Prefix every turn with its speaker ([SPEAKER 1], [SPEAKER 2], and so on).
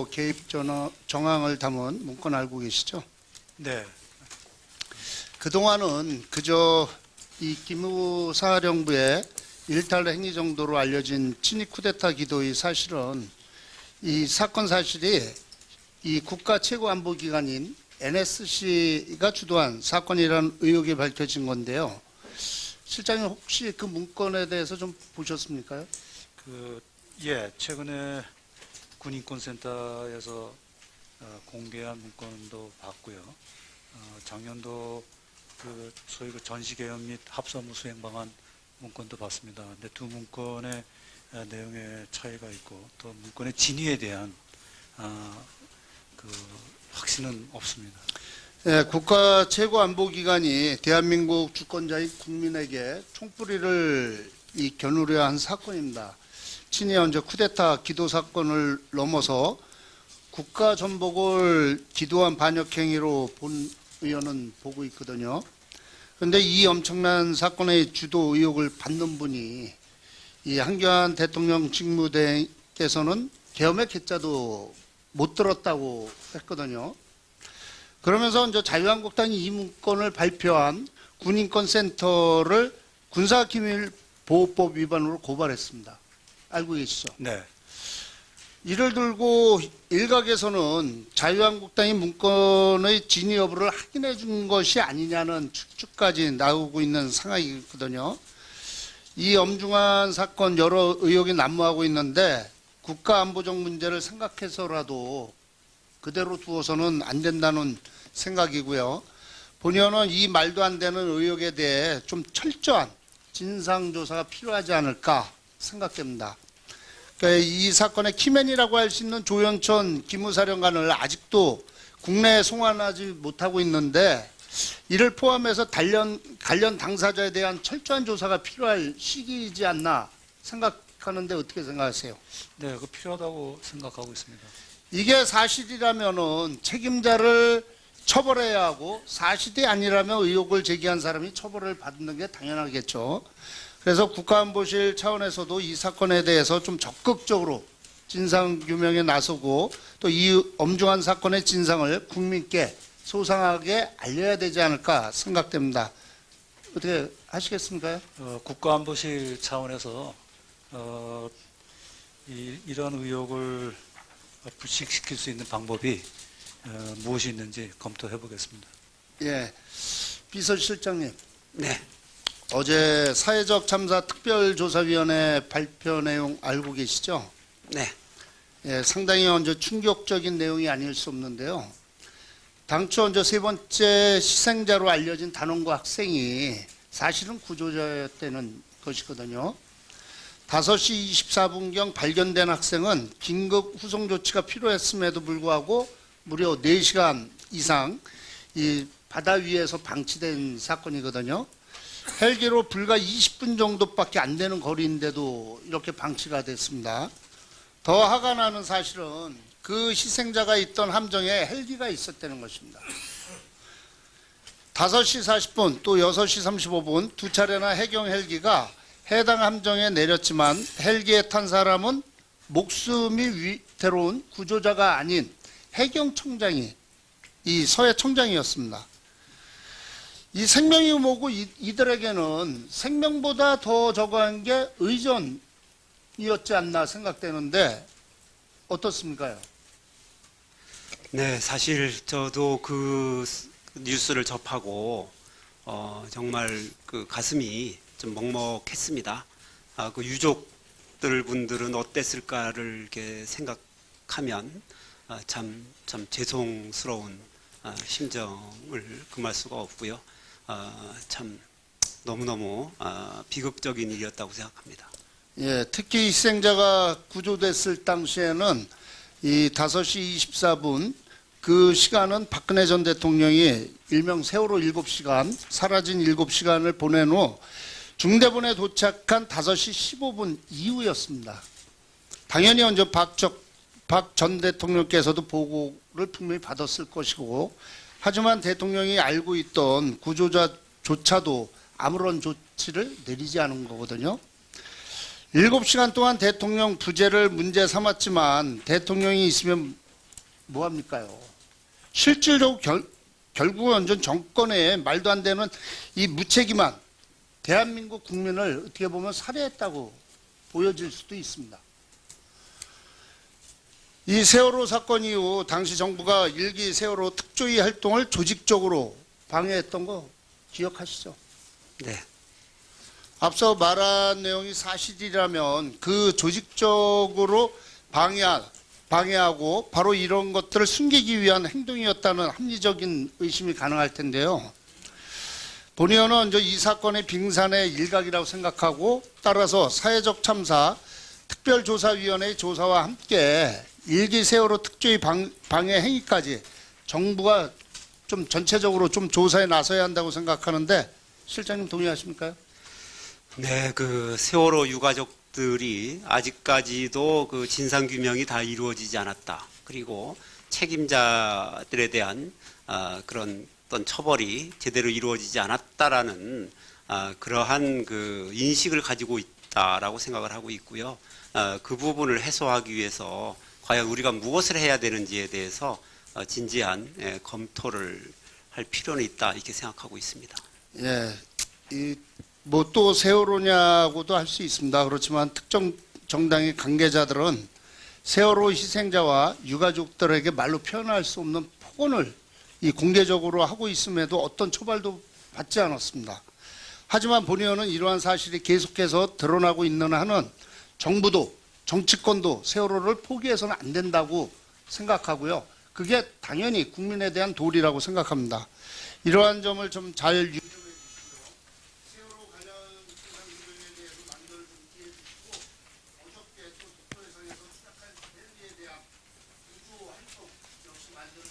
[SPEAKER 1] 외교 개입 정황을 담은 문건 알고 계시죠?
[SPEAKER 2] 네,
[SPEAKER 1] 그동안은 그저 이 기무사령부의 일탈 행위 정도로 알려진 친위 쿠데타 기도의 사실은 이 사건 사실이 이 국가 최고 안보 기관인 NSC가 주도한 사건이라는 의혹이 밝혀진 건데요. 실장님 혹시 그 문건에 대해서 좀 보셨습니까?
[SPEAKER 2] 최근에 군인권센터에서 공개한 문건도 봤고요. 작년도 소위 전시개혁 및 합사무 수행 방안 문건도 봤습니다. 근데 두 문건의 내용에 차이가 있고 또 문건의 진위에 대한 확신은 없습니다.
[SPEAKER 1] 네, 국가 최고 안보 기관이 대한민국 주권자인 국민에게 총뿌리를 겨누려 한 사건입니다. 친위 언제 쿠데타 기도 사건을 넘어서 국가 전복을 기도한 반역 행위로 본 의원은 보고 있거든요. 그런데 이 엄청난 사건의 주도 의혹을 받는 분이 이 한교안 대통령 직무대행께서는 계엄의 개자도 못 들었다고 했거든요. 그러면서 이제 자유한국당이 이 문건을 발표한 군인권센터를 군사기밀보호법 위반으로 고발했습니다. 알고 계시죠?
[SPEAKER 2] 네.
[SPEAKER 1] 이를 들고 일각에서는 자유한국당이 문건의 진위 여부를 확인해 준 것이 아니냐는 추측까지 나오고 있는 상황이거든요. 이 엄중한 사건 여러 의혹이 난무하고 있는데 국가안보적 문제를 생각해서라도 그대로 두어서는 안 된다는 생각이고요. 본의원은 이 말도 안 되는 의혹에 대해 좀 철저한 진상조사가 필요하지 않을까 생각됩니다. 그러니까 이 사건의 키맨이라고 할 수 있는 조현천 기무사령관을 아직도 국내에 송환하지 못하고 있는데 이를 포함해서 관련 당사자에 대한 철저한 조사가 필요할 시기이지 않나 생각하는데 어떻게 생각하세요?
[SPEAKER 2] 네, 필요하다고 생각하고 있습니다.
[SPEAKER 1] 이게 사실이라면은 책임자를 처벌해야 하고 사실이 아니라면 의혹을 제기한 사람이 처벌을 받는 게 당연하겠죠. 그래서 국가안보실 차원에서도 이 사건에 대해서 좀 적극적으로 진상규명에 나서고 또 이 엄중한 사건의 진상을 국민께 소상하게 알려야 되지 않을까 생각됩니다. 어떻게 하시겠습니까?
[SPEAKER 2] 국가안보실 차원에서 이런 의혹을 불식시킬 수 있는 방법이 무엇이 있는지 검토해 보겠습니다.
[SPEAKER 1] 예, 비서실장님.
[SPEAKER 3] 네.
[SPEAKER 1] 어제 사회적 참사 특별조사위원회 발표 내용 알고 계시죠?
[SPEAKER 3] 네.
[SPEAKER 1] 예, 상당히 먼저 충격적인 내용이 아닐 수 없는데요. 당초 먼저 세 번째 희생자로 알려진 단원고 학생이 사실은 구조자였다는 것이거든요. 5시 24분경 발견된 학생은 긴급 후송 조치가 필요했음에도 불구하고 무려 4시간 이상 이 바다 위에서 방치된 사건이거든요. 헬기로 불과 20분 정도밖에 안 되는 거리인데도 이렇게 방치가 됐습니다. 더 화가 나는 사실은 그 희생자가 있던 함정에 헬기가 있었다는 것입니다. 5시 40분 또 6시 35분 두 차례나 해경 헬기가 해당 함정에 내렸지만 헬기에 탄 사람은 목숨이 위태로운 구조자가 아닌 해경청장이 이 서해 청장이었습니다. 이 생명이 뭐고 이들에게는 생명보다 더 저거한 게 의전이었지 않나 생각되는데 어떻습니까?
[SPEAKER 3] 네, 사실 저도 그 뉴스를 접하고 정말 그 가슴이 좀 먹먹했습니다. 그 유족들 분들은 어땠을까를 이렇게 생각하면 참 죄송스러운 심정을 금할 수가 없고요. 참 너무너무 비극적인 일이었다고 생각합니다.
[SPEAKER 1] 예, 특히 희생자가 구조됐을 당시에는 이 5시 24분 그 시간은 박근혜 전 대통령이 일명 세월호 7시간, 사라진 7시간을 보낸 후 중대본에 도착한 5시 15분 이후였습니다. 당연히 먼저 박 전 대통령께서도 보고를 분명히 받았을 것이고 하지만 대통령이 알고 있던 구조자조차도 아무런 조치를 내리지 않은 거거든요. 7시간 동안 대통령 부재를 문제 삼았지만 대통령이 있으면 뭐합니까요? 실질적으로 결국은 완전 정권의 말도 안 되는 이 무책임한 대한민국 국민을 어떻게 보면 살해했다고 보여질 수도 있습니다. 이 세월호 사건 이후 당시 정부가 1기 세월호 특조위 활동을 조직적으로 방해했던 거 기억하시죠?
[SPEAKER 3] 네.
[SPEAKER 1] 앞서 말한 내용이 사실이라면 그 조직적으로 방해하고 바로 이런 것들을 숨기기 위한 행동이었다는 합리적인 의심이 가능할 텐데요. 본의원은 이 사건의 빙산의 일각이라고 생각하고 따라서 사회적 참사 특별조사위원회의 조사와 함께 1기 세월호 특조위 방해 행위까지 정부가 좀 전체적으로 좀 조사에 나서야 한다고 생각하는데 실장님 동의하십니까?
[SPEAKER 3] 네, 그 세월호 유가족들이 아직까지도 그 진상 규명이 다 이루어지지 않았다. 그리고 책임자들에 대한 그런 어떤 처벌이 제대로 이루어지지 않았다라는 그러한 그 인식을 가지고 있다라고 생각을 하고 있고요. 그 부분을 해소하기 위해서 과연 우리가 무엇을 해야 되는지에 대해서 진지한 검토를 할 필요는 있다 이렇게 생각하고 있습니다.
[SPEAKER 1] 예, 뭐 또 세월호냐고도 할 수 있습니다. 그렇지만 특정 정당의 관계자들은 세월호 희생자와 유가족들에게 말로 표현할 수 없는 폭언을 공개적으로 하고 있음에도 어떤 처벌도 받지 않았습니다. 하지만 본의원은 이러한 사실이 계속해서 드러나고 있는 한은 정부도 정치권도 세월호를 포기해서는 안 된다고 생각하고요. 그게 당연히 국민에 대한 도리라고 생각합니다. 이러한 점을 좀 잘 유념해 주시고요. 세월호 관련 진상 규명에 대해서 만들어 좀 기해 주시고 어저께 또 독도해상에서 시작한 랠리에 대한 우주 활동 역시 만들어